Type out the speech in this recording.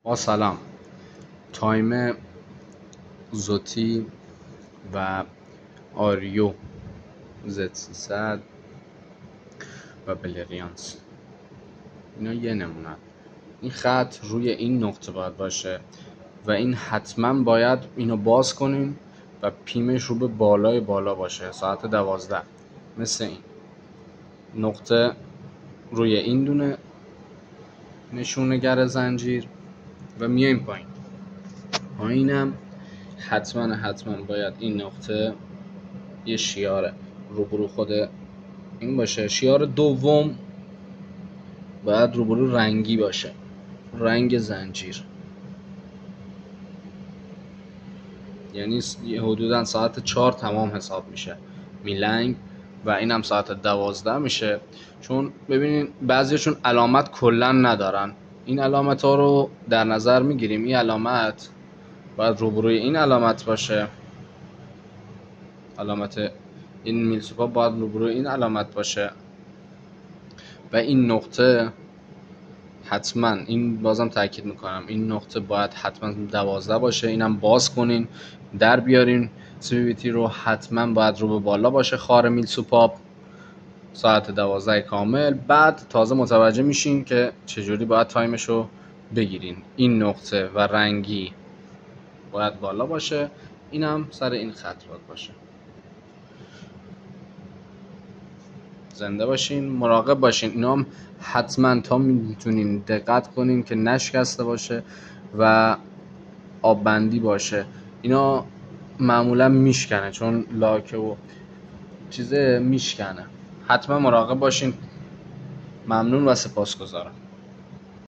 با سلام. تایم زوتی و آریو Z300 و بلریانس اینا یه نمونه. این خط روی این نقطه باید باشه و این حتما باید اینو باز کنین و پیمش رو به بالای بالا باشه ساعت 12. مثل این نقطه روی این دونه نشونگر زنجیر و میایم پایینم حتما باید این نقطه یه شیاره روبرو خود این باشه. شیار دوم باید روبرو رنگی باشه، رنگ زنجیر، یعنی حدودا ساعت 4 تمام حساب میشه میلنگ و اینم ساعت 12 میشه. چون ببینین بعضیشون علامت کلا ندارن، این علامت ها رو در نظر میگیریم. این علامت باید روبروی این علامت باشه، علامت این میلسوپا باید روبروی این علامت باشه و این نقطه حتما، این بازم تاکید میکنم، این نقطه باید حتما 12 باشه. اینم باز کنین در بیارین CVT رو، حتما باید رو به بالا باشه خار میلسوپاپ ساعت 12 کامل. بعد تازه متوجه میشین که چجوری باید تایمش رو بگیرین. این نقطه و رنگی باید بالا باشه، اینم سر این خط باید باشه. زنده باشین، مراقب باشین. اینا هم حتما تا میتونین دقت کنین که نشکسته باشه و آب بندی باشه. اینا معمولا میشکنه چون لاکه و چیزه میشکنه. حتما مراقب باشین. ممنون و سپاسگزارم.